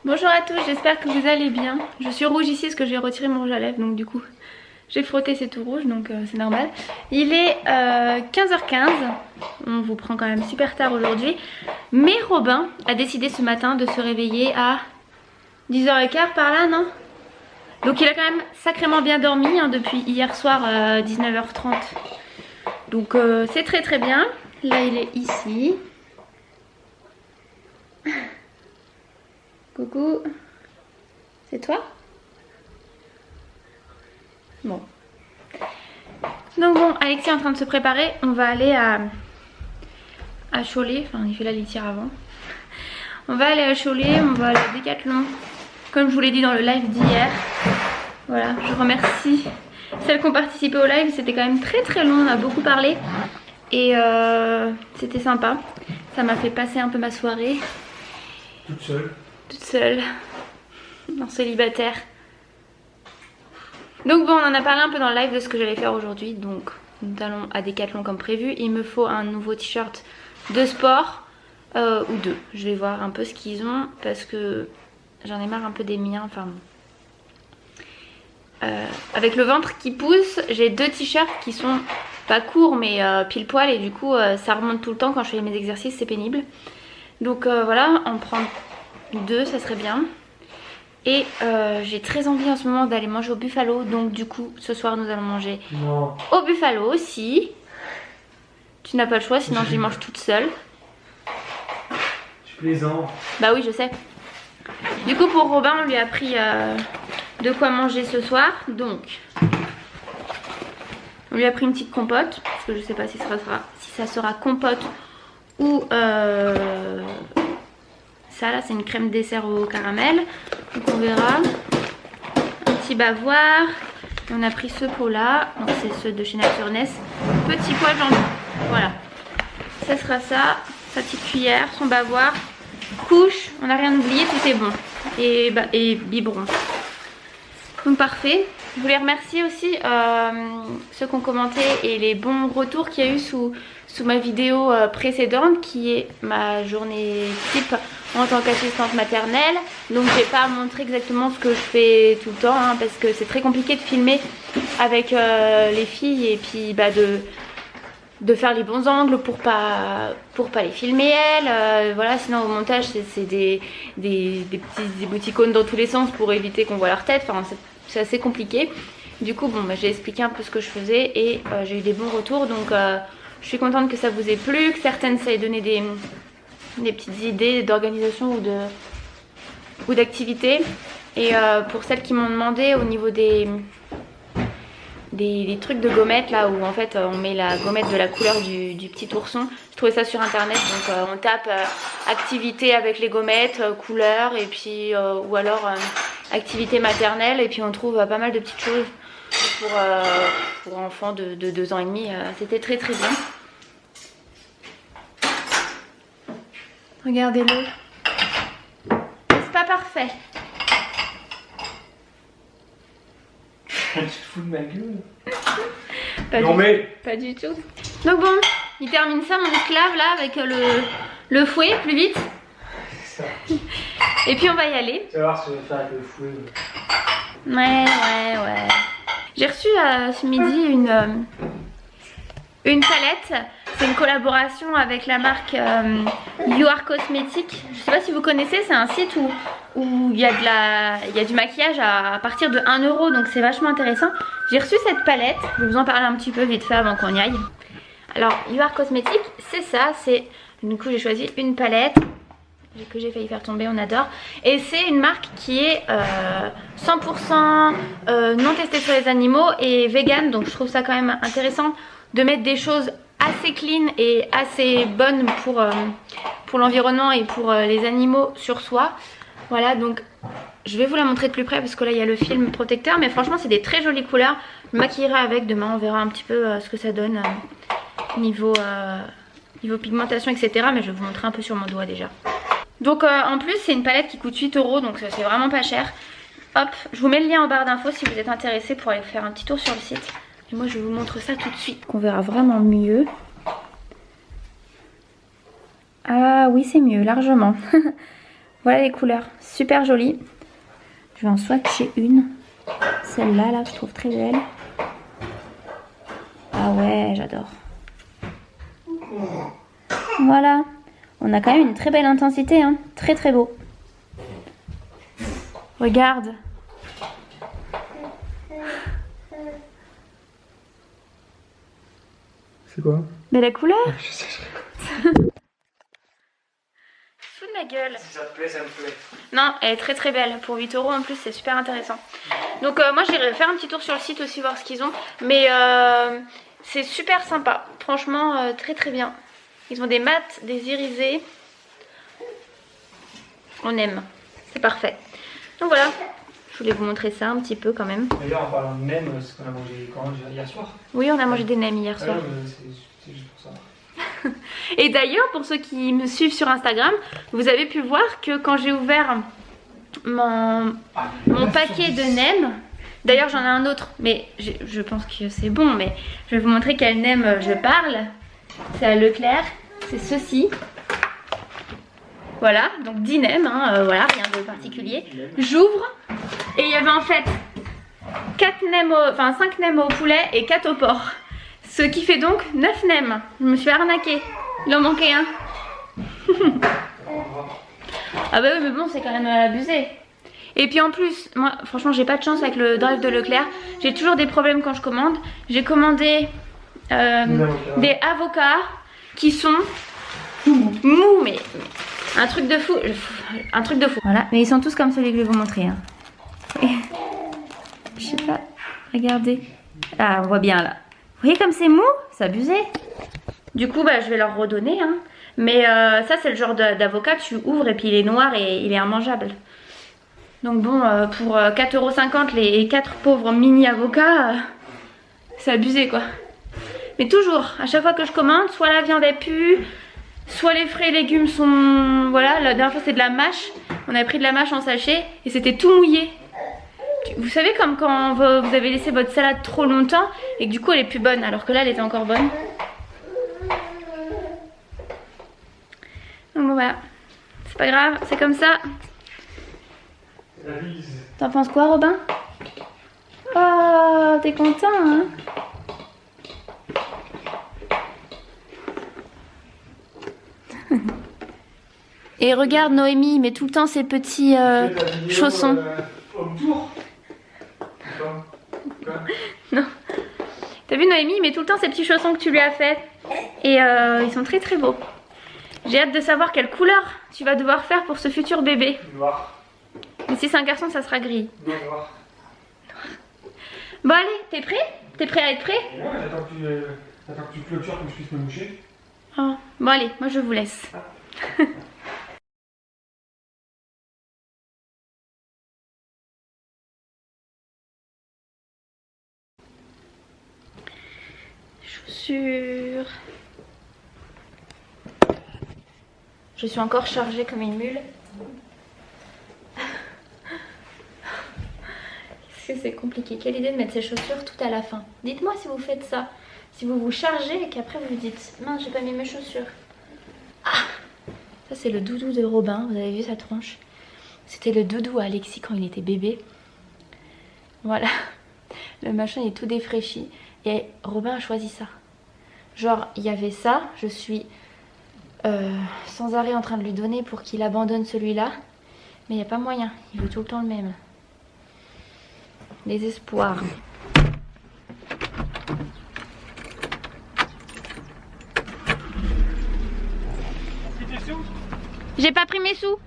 Bonjour à tous, j'espère que vous allez bien. Je suis rouge ici parce que j'ai retiré mon rouge à lèvres, donc du coup j'ai frotté, c'est tout rouge, donc c'est normal. Il est 15h15, on vous prend quand même super tard aujourd'hui. Mais Robin a décidé ce matin de se réveiller à 10h15 par là, non? Donc il a quand même sacrément bien dormi hein, depuis hier soir 19h30. Donc c'est très très bien. Là il est ici. Coucou. C'est toi? Bon. Donc bon, Alexis est en train de se préparer. On va aller à Cholet. Enfin, il fait la litière avant. On va aller à Cholet, on va aller à Decathlon. Comme je vous l'ai dit dans le live d'hier. Voilà, je remercie celles qui ont participé au live. C'était quand même très très long, on a beaucoup parlé. Et c'était sympa. Ça m'a fait passer un peu ma soirée. Toute seule? Toute seule. En célibataire. Donc bon, on en a parlé un peu dans le live de ce que j'allais faire aujourd'hui. Donc nous allons à Decathlon comme prévu. Il me faut un nouveau t-shirt de sport ou deux. Je vais voir un peu ce qu'ils ont parce que j'en ai marre un peu des miens. Enfin, avec le ventre qui pousse, j'ai deux t-shirts qui sont pas courts mais pile poil et du coup ça remonte tout le temps quand je fais mes exercices, c'est pénible. Donc voilà, en prendre deux, ça serait bien. Et j'ai très envie en ce moment d'aller manger au Buffalo. Donc du coup ce soir nous allons manger au Buffalo aussi. Tu n'as pas le choix sinon je les mange toute seule. Je plaisante. Bah oui je sais. Du coup pour Robin on lui a pris de quoi manger ce soir. Donc on lui a pris une petite compote. Parce que je sais pas si ça sera compote ou ça là c'est une crème dessert au caramel. Donc on verra. Un petit bavoir. Et on a pris ce pot là. Donc c'est ceux de chez Nature Ness. Petit pois jambon. Voilà. Ça sera ça. Sa petite cuillère, son bavoir. Couche. On n'a rien oublié, tout est bon. Et biberon. Donc parfait. Je voulais remercier aussi ceux qui ont commenté et les bons retours qu'il y a eu sous ma vidéo précédente qui est ma journée type en tant qu'assistante maternelle. Donc je vais pas montrer exactement ce que je fais tout le temps hein, parce que c'est très compliqué de filmer avec les filles et puis bah, de faire les bons angles pour pas les filmer elles. Voilà, sinon au montage c'est des petits émoticônes dans tous les sens pour éviter qu'on voit leur tête. Enfin, c'est assez compliqué. Du coup bon bah, j'ai expliqué un peu ce que je faisais et j'ai eu des bons retours donc je suis contente que ça vous ait plu, que certaines ça ait donné des petites idées d'organisation ou d'activité. Et pour celles qui m'ont demandé au niveau des trucs de gommettes là où en fait on met la gommette de la couleur du petit ourson. J'ai trouvé ça sur internet donc on tape activité avec les gommettes, couleur et puis ou alors activité maternelle et puis on trouve pas mal de petites choses pour enfants de 2 ans et demi. C'était très très bien. Regardez-le. C'est pas parfait. Tu te fous de ma gueule? Pas du tout. Donc bon, il termine ça mon esclave là avec le fouet plus vite. C'est ça. Et puis on va y aller. Tu vas voir ce que je vais faire avec le fouet. Ouais. J'ai reçu ce midi une palette. C'est une collaboration avec la marque You Are Cosmetics. Je sais pas si vous connaissez, c'est un site où il y a du maquillage à partir de 1 €, donc c'est vachement intéressant. J'ai reçu cette palette, je vais vous en parler un petit peu vite fait avant qu'on y aille. Alors You Are Cosmetics, c'est ça, du coup j'ai choisi une palette que j'ai failli faire tomber, on adore. Et c'est une marque qui est 100% non testée sur les animaux et vegan, donc je trouve ça quand même intéressant de mettre des choses assez clean et assez bonnes pour l'environnement et pour les animaux sur soi. Voilà, donc je vais vous la montrer de plus près parce que là il y a le film protecteur, mais franchement c'est des très jolies couleurs. Je me maquillerai avec, demain on verra un petit peu ce que ça donne niveau pigmentation etc, mais je vais vous montrer un peu sur mon doigt déjà. Donc en plus c'est une palette qui coûte 8 €, donc c'est vraiment pas cher. Hop, je vous mets le lien en barre d'infos si vous êtes intéressé pour aller faire un petit tour sur le site. Et moi je vous montre ça tout de suite, qu'on verra vraiment mieux. Ah oui c'est mieux, largement. Voilà les couleurs, super jolies. Je vais en swatcher une. Celle-là, là, je trouve très belle. Ah ouais, j'adore. Voilà. On a quand même une très belle intensité, hein. Très très beau. Regarde. C'est quoi? Mais la couleur. Je sais, Fous de ma gueule. Si ça te plaît, ça me plaît. Non, elle est très très belle. Pour 8 € en plus, c'est super intéressant. Donc moi j'irai faire un petit tour sur le site aussi, voir ce qu'ils ont. Mais c'est super sympa. Franchement, très très bien. Ils ont des mats, des irisés. On aime. C'est parfait. Donc voilà. Je voulais vous montrer ça un petit peu quand même. D'ailleurs, en parlant de nems, c'est ce qu'on a mangé quand hier soir. Oui, on a mangé des nems hier soir. C'est juste pour ça. Et d'ailleurs, pour ceux qui me suivent sur Instagram, vous avez pu voir que quand j'ai ouvert mon paquet de nems, d'ailleurs j'en ai un autre, mais je pense que c'est bon, mais je vais vous montrer quel nem je parle. C'est à Leclerc, c'est ceci. Voilà, donc 10 nems, hein, voilà, rien de particulier. J'ouvre et il y avait en fait 5 nems au poulet et 4 au porc. Ce qui fait donc 9 nems. Je me suis arnaquée. Il en manquait un. Ah bah oui, mais bon, c'est quand même abusé. Et puis en plus, moi franchement j'ai pas de chance avec le drive de Leclerc. J'ai toujours des problèmes quand je commande. J'ai commandé des avocats qui sont mous, mais un truc de fou. Un truc de fou. Voilà, mais ils sont tous comme celui que je vais vous montrer. Hein. Je sais pas, regardez. Ah, on voit bien là. Vous voyez comme c'est mou? C'est abusé. Du coup, bah, je vais leur redonner. Hein. Mais ça, c'est le genre d'avocat que tu ouvres et puis il est noir et il est immangeable. Donc bon, pour 4,50 € les 4 pauvres mini avocats, c'est abusé quoi. Mais toujours, à chaque fois que je commande, soit la viande est pue, soit les frais et légumes sont... Voilà, la dernière fois c'est de la mâche. On avait pris de la mâche en sachet et c'était tout mouillé. Vous savez comme quand vous avez laissé votre salade trop longtemps et que du coup elle est plus bonne alors que là elle était encore bonne. Donc bon, voilà, c'est pas grave, c'est comme ça. T'en penses quoi Robin? Oh, t'es content hein? Et regarde Noémie, il met tout le temps ses petits chaussons. Non. T'as vu Noémie, il met tout le temps ses petits chaussons que tu lui as fait. Et ils sont très très beaux. J'ai hâte de savoir quelle couleur tu vas devoir faire pour ce futur bébé. Noir. Mais si c'est un garçon, ça sera gris. Non, noir. Bon allez, t'es prêt? T'es prêt à être prêt? Ouais, j'attends que tu clôtures que je puisse me moucher. Oh. Bon allez, moi je vous laisse. Chaussures. Je suis encore chargée comme une mule. Qu'est-ce que c'est compliqué. Quelle idée de mettre ses chaussures tout à la fin. Dites-moi si vous faites ça. Si vous vous chargez et qu'après vous vous dites mince, j'ai pas mis mes chaussures. Ah, ça c'est le doudou de Robin. Vous avez vu sa tronche? C'était le doudou à Alexis quand il était bébé. Voilà. Le machin est tout défraîchi. Et Robin a choisi ça. Genre, il y avait ça. Je suis sans arrêt en train de lui donner pour qu'il abandonne celui-là. Mais il n'y a pas moyen. Il veut tout le temps le même. Désespoir. J'ai pas pris mes sous.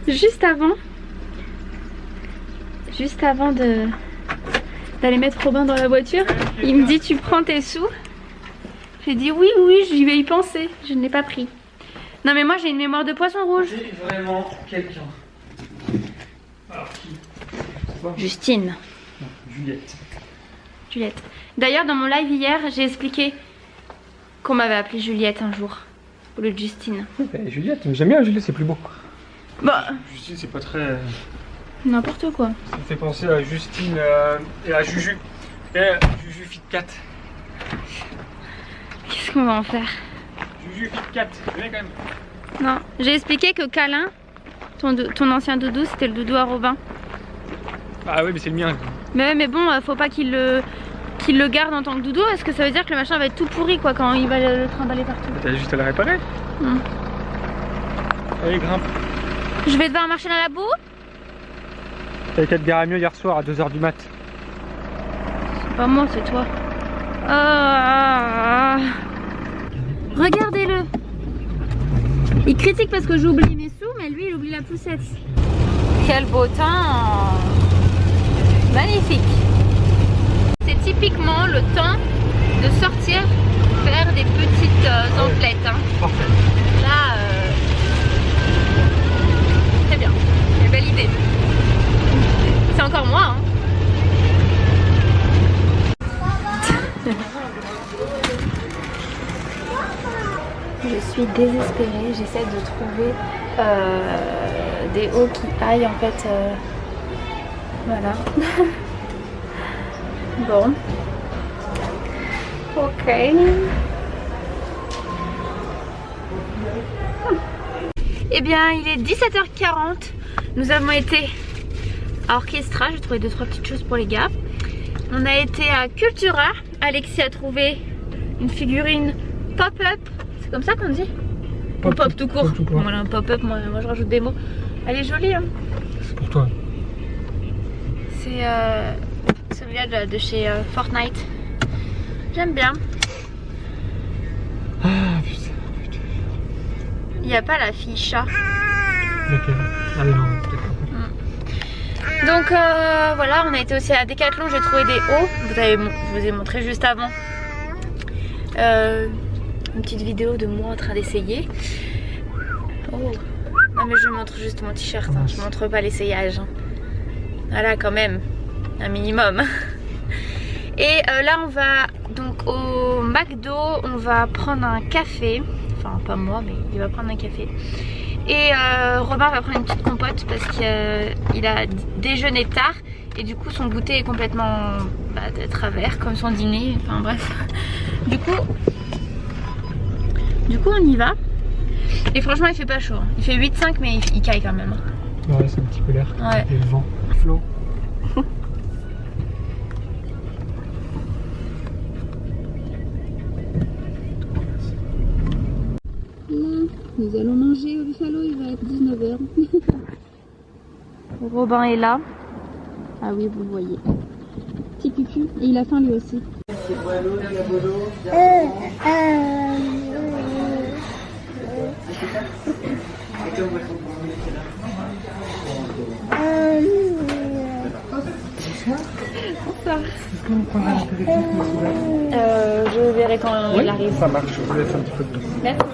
Juste avant d'aller mettre Robin dans la voiture, il me dit tu prends tes sous. J'ai dit oui, j'y vais y penser. Je ne l'ai pas pris. Non mais moi j'ai une mémoire de poisson rouge. C'est vraiment quelqu'un. Alors qui? Justine. Non, Juliette. Juliette. D'ailleurs dans mon live hier, j'ai expliqué qu'on m'avait appelée Juliette un jour. Au lieu de Justine. Juliette, j'aime bien Juliette, c'est plus beau. Bah. Justine, c'est pas très... N'importe quoi. Ça me fait penser à Justine et à Juju. Et Juju Fit 4. Qu'est-ce qu'on va en faire? Juju, Kit Kat, viens quand même. Non, j'ai expliqué que Câlin, ton ancien doudou, c'était le doudou à Robin. Ah oui, mais c'est le mien. Mais bon, faut pas qu'il le garde en tant que doudou, parce que ça veut dire que le machin va être tout pourri quoi quand il va le trimballer partout. T'as juste à le réparer. Allez, grimpe. Je vais devoir marcher dans la boue. T'avais qu'à te garer mieux hier soir à 2 h du mat. C'est pas moi, c'est toi. Ah. Regardez-le. Il critique parce que j'oublie mes sous, mais lui il oublie la poussette. Quel beau temps. Magnifique. C'est typiquement le temps de sortir faire des petites emplettes. Hein. Parfait. Là, très bien. C'est une belle idée. C'est encore moi. Hein. Je suis désespérée. J'essaie de trouver des hauts qui aillent en fait. Voilà. Bon. Ok. Eh bien, il est 17h40. Nous avons été à Orchestra. J'ai trouvé 2-3 petites choses pour les gars. On a été à Cultura. Alexis a trouvé une figurine pop-up. C'est comme ça qu'on dit? Pop tout court. Voilà, un pop-up. Moi, je rajoute des mots. Elle est jolie. Hein. C'est pour toi. C'est celui-là de chez Fortnite. J'aime bien. Ah putain. Il n'y a pas la fille chat. Laquelle? Ah mais non, peut-être pas. Donc voilà, on a été aussi à Decathlon, j'ai trouvé des hauts. Je vous ai montré juste avant une petite vidéo de moi en train d'essayer. Oh. Non mais je montre juste mon t-shirt, hein. Je montre pas l'essayage. Hein. Voilà quand même, un minimum. Et là on va donc au McDo, on va prendre un café. Enfin pas moi mais il va prendre un café. Et Robin va prendre une petite compote parce qu'il a déjeuné tard. Et du coup son goûter est complètement de travers comme son dîner. Enfin bref. Du coup on y va. Et franchement il fait pas chaud. Il fait 8,5 mais il caille quand même. Ouais c'est un petit peu l'air. Ouais. Et le vent. Flo. Nous allons manger au Buffalo, il va être 19h. Robin est là. Ah oui, vous le voyez. Petit cucu. Et il a faim lui aussi. Je verrai quand il arrive. Ça marche, je vous laisse un petit peu de temps. Merci.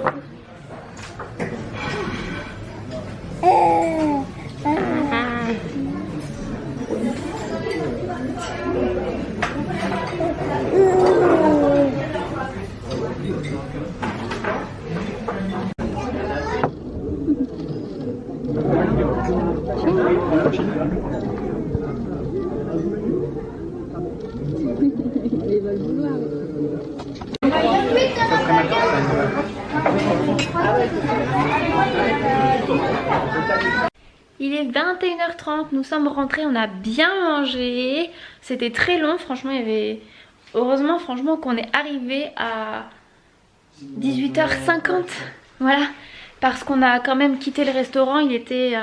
Il va le vouloir. Il est 21h30, nous sommes rentrés, on a bien mangé. C'était très long, franchement, il y avait... Heureusement, franchement, qu'on est arrivé à 18h50. Voilà, parce qu'on a quand même quitté le restaurant, il était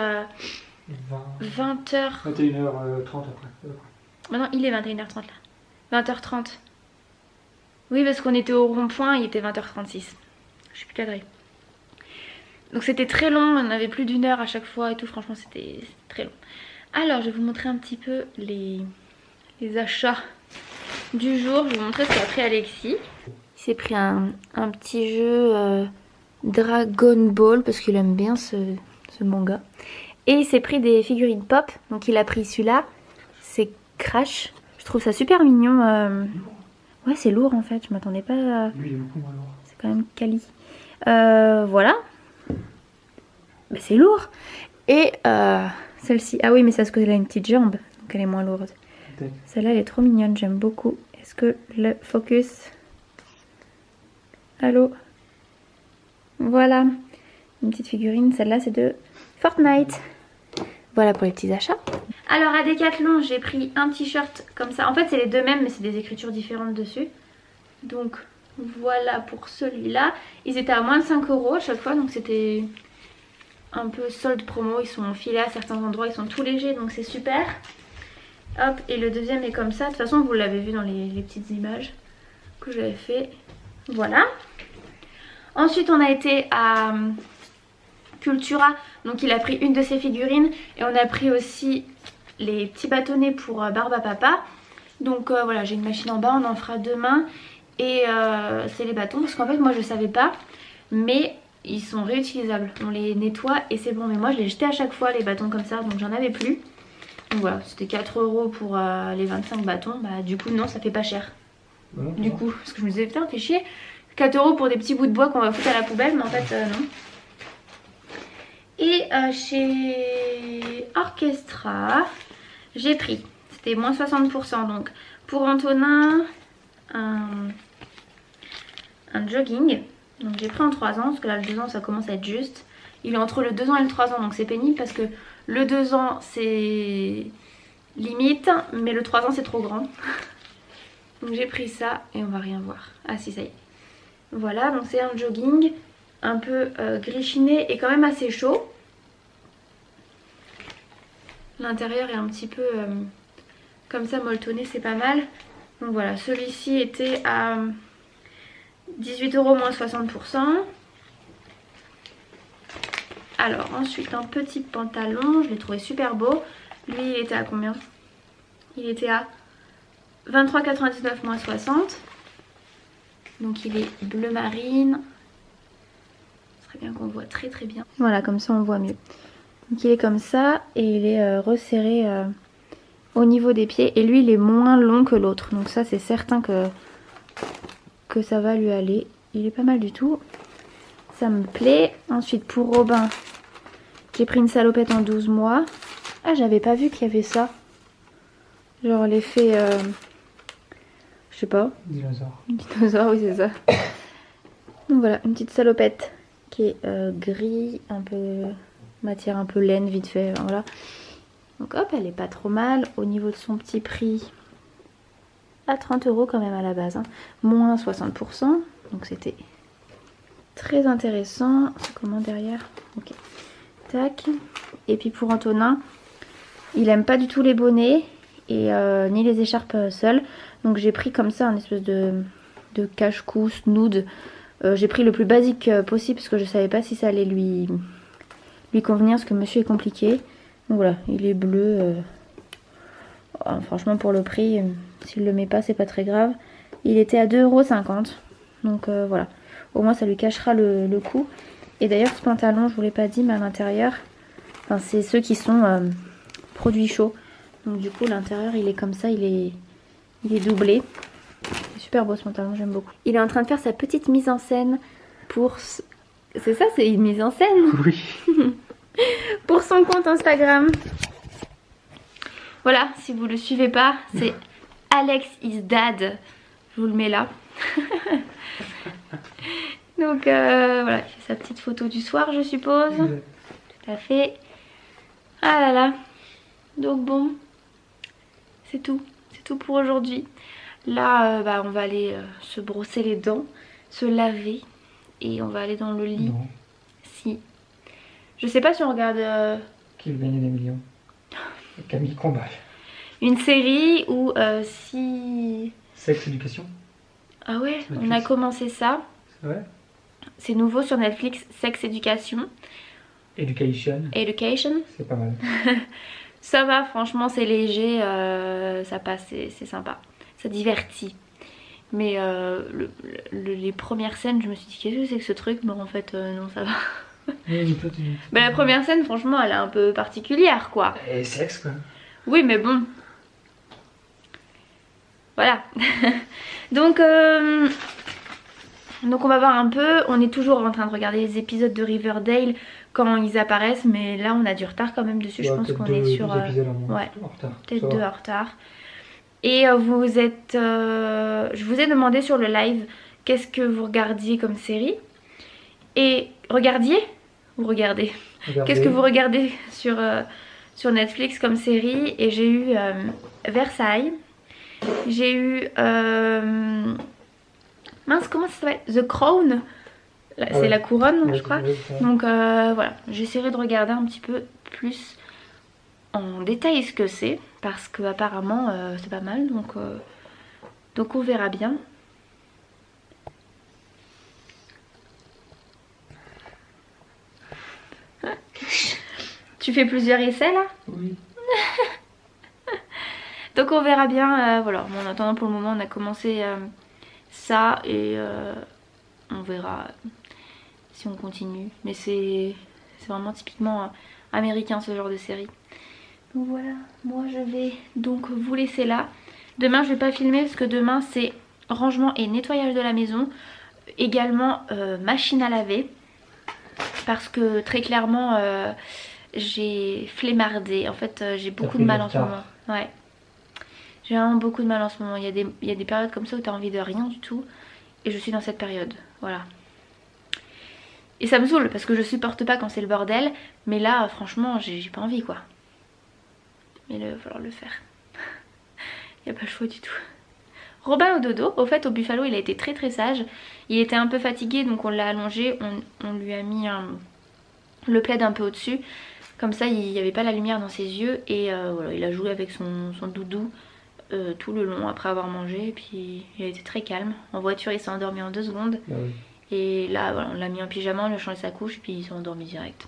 20h... 21h30 après. Ah non, il est 21h30 là. 20h30. Oui, parce qu'on était au rond-point, il était 20h36. Je suis plus cadrée. Donc c'était très long, on avait plus d'1 heure à chaque fois et tout, franchement c'était très long. Alors je vais vous montrer un petit peu les achats du jour. Je vais vous montrer ce qu'a pris Alexis. Il s'est pris un petit jeu Dragon Ball parce qu'il aime bien ce manga. Et il s'est pris des figurines pop, donc il a pris celui-là, c'est Crash. Je trouve ça super mignon. Ouais c'est lourd en fait, je m'attendais pas à... Lui il est beaucoup moins lourd. C'est quand même quali. Voilà. Bah, c'est lourd. Et celle-ci, ah oui mais c'est parce qu'elle a une petite jambe, donc elle est moins lourde. Celle-là elle est trop mignonne, j'aime beaucoup. Est-ce que le focus... Allô. Voilà. Une petite figurine, celle-là c'est de Fortnite. Voilà pour les petits achats. Alors à Decathlon j'ai pris un t-shirt comme ça. En fait c'est les deux mêmes mais c'est des écritures différentes dessus. Donc voilà pour celui-là. Ils étaient à moins de 5 € à chaque fois, donc c'était un peu solde promo. Ils sont enfilés à certains endroits, ils sont tout légers, donc c'est super. Hop, et le deuxième est comme ça. De toute façon vous l'avez vu dans les petites images que j'avais fait. Voilà. Ensuite on a été à Cultura, donc il a pris une de ses figurines. Et on a pris aussi les petits bâtonnets pour Barbe à Papa. Donc voilà, j'ai une machine en bas, on en fera demain. Et c'est les bâtons, parce qu'en fait moi je savais pas, mais ils sont réutilisables. On les nettoie et c'est bon. Mais moi je les jetais à chaque fois les bâtons comme ça, donc j'en avais plus. Donc voilà, c'était 4 € pour les 25 bâtons. Bah du coup non, ça fait pas cher. Voilà, Du coup, parce que je me disais putain fait chier, 4 € pour des petits bouts de bois qu'on va foutre à la poubelle, mais en fait non. Et chez Orchestra, j'ai pris, c'était moins 60%, donc pour Antonin un jogging. Donc j'ai pris en 3 ans, parce que là le 2 ans ça commence à être juste. Il est entre le 2 ans et le 3 ans, donc c'est pénible parce que le 2 ans c'est limite, mais le 3 ans c'est trop grand. Donc j'ai pris ça et on va rien voir. Ah si, ça y est. Voilà, donc c'est un jogging un peu gris chiné et quand même assez chaud. L'intérieur est un petit peu comme ça molletonné, c'est pas mal. Donc voilà, celui-ci était à 18 € moins 60%. Alors ensuite un petit pantalon, je l'ai trouvé super beau. Lui il était à combien? Il était à 23,99 moins 60. Donc il est bleu marine. Ce serait bien qu'on voit très très bien. Voilà, comme ça on voit mieux. Donc il est comme ça et il est resserré au niveau des pieds. Et lui il est moins long que l'autre. Donc ça c'est certain que ça va lui aller. Il est pas mal du tout. Ça me plaît. Ensuite pour Robin, j'ai pris une salopette en 12 mois. Ah, j'avais pas vu qu'il y avait ça. Genre l'effet... je sais pas. Dinosaure. Dinosaure, oui c'est ça. Donc voilà, une petite salopette qui est gris, un peu... matière un peu laine, vite fait, voilà. Donc hop, elle est pas trop mal. Au niveau de son petit prix, à 30 € quand même à la base. Hein. Moins 60%. Donc c'était très intéressant. C'est comment derrière? Ok. Tac. Et puis pour Antonin, il aime pas du tout les bonnets et ni les écharpes seules. Donc j'ai pris comme ça un espèce de cache-cou snood. J'ai pris le plus basique possible parce que je savais pas si ça allait lui convenir parce que monsieur est compliqué. Donc voilà, il est bleu. Franchement pour le prix, s'il le met pas c'est pas très grave. Il était à 2,50 €. Donc voilà, au moins ça lui cachera le cou. Et d'ailleurs ce pantalon, je vous l'ai pas dit, mais à l'intérieur, enfin, c'est ceux qui sont produits chauds. Donc du coup l'intérieur il est comme ça, il est doublé. C'est super beau ce pantalon, j'aime beaucoup. Il est en train de faire sa petite mise en scène pour... C'est ça, c'est une mise en scène? Oui. Pour son compte Instagram. Voilà, si vous le suivez pas, c'est Alex is Dad. Je vous le mets là. Donc voilà, il fait sa petite photo du soir je suppose. Tout à fait. Ah là là. Donc bon, c'est tout. C'est tout pour aujourd'hui. Là, on va aller se brosser les dents, se laver et on va aller dans le lit. Non. Si. Je sais pas si on regarde... Qui veut gagner des millions? Camille Combal. Une série ou si... Sex Éducation. Ah ouais, Netflix. on a commencé ça. C'est vrai? C'est nouveau sur Netflix, Sex Education. Education. Education. C'est pas mal. Ça va, franchement, c'est léger, ça passe, c'est sympa. Ça divertit. Mais les premières scènes, je me suis dit, qu'est-ce que c'est que ce truc? Bon, en fait, non, ça va. Mais la première scène, franchement, elle est un peu particulière, quoi. Et sexe, quoi. Oui, mais bon. Voilà. Donc on va voir un peu. On est toujours en train de regarder les épisodes de Riverdale quand ils apparaissent. Mais là, on a du retard quand même dessus. Ouais, je pense qu'on est sur... ouais, peut-être 2 en retard. Et je vous ai demandé sur le live qu'est-ce que vous regardiez comme série. Et regardiez ou regardez. Qu'est-ce que vous regardez sur Netflix comme série. Et j'ai eu Versailles. J'ai eu... mince, comment ça s'appelle? The Crown. C'est la couronne, je crois. Donc voilà, j'essaierai de regarder un petit peu plus en détail ce que c'est. Parce que apparemment c'est pas mal. Donc on verra bien. Tu fais plusieurs essais là? Oui. Donc on verra bien. Voilà, bon, en attendant pour le moment on a commencé ça et on verra si on continue. Mais c'est vraiment typiquement américain ce genre de série. Donc voilà, moi je vais donc vous laisser là. Demain je vais pas filmer parce que demain c'est rangement et nettoyage de la maison. Également machine à laver. Parce que très clairement j'ai flemmardé. En fait j'ai beaucoup de mal en ce moment. Ouais. J'ai vraiment beaucoup de mal en ce moment. Il y a des périodes comme ça où tu as envie de rien du tout. Et je suis dans cette période. Voilà. Et ça me saoule parce que je supporte pas quand c'est le bordel. Mais là franchement j'ai pas envie quoi. Mais il va falloir le faire. Il n'y a pas le choix du tout. Robin au dodo. Au fait au Buffalo il a été très sage. Il était un peu fatigué donc on l'a allongé. On lui a mis le plaid un peu au-dessus. Comme ça il n'y avait pas la lumière dans ses yeux. Et voilà, il a joué avec son doudou tout le long après avoir mangé. Et puis il a été très calme. En voiture il s'est endormi en 2 secondes. Ah oui. Et là voilà, on l'a mis en pyjama, on lui a changé sa couche. Puis il s'est endormi direct.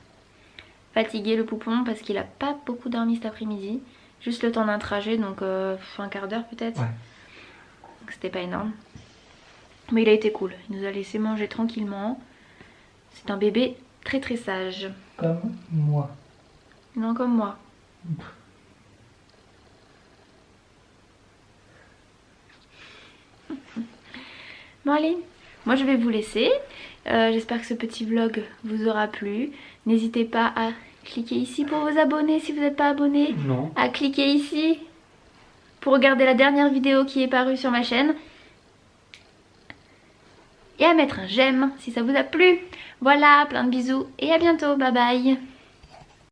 Fatigué le poupon parce qu'il a pas beaucoup dormi cet après-midi. Juste le temps d'un trajet, donc un quart d'heure peut-être. Ouais. Donc c'était pas énorme. Mais il a été cool, il nous a laissé manger tranquillement. C'est un bébé très sage. Comme moi. Non comme moi. Bon allez, moi je vais vous laisser. J'espère que ce petit vlog vous aura plu. N'hésitez pas à cliquer ici pour vous abonner si vous n'êtes pas abonné. Non. À cliquer ici pour regarder la dernière vidéo qui est parue sur ma chaîne. Et à mettre un j'aime si ça vous a plu. Voilà, plein de bisous et à bientôt, bye bye.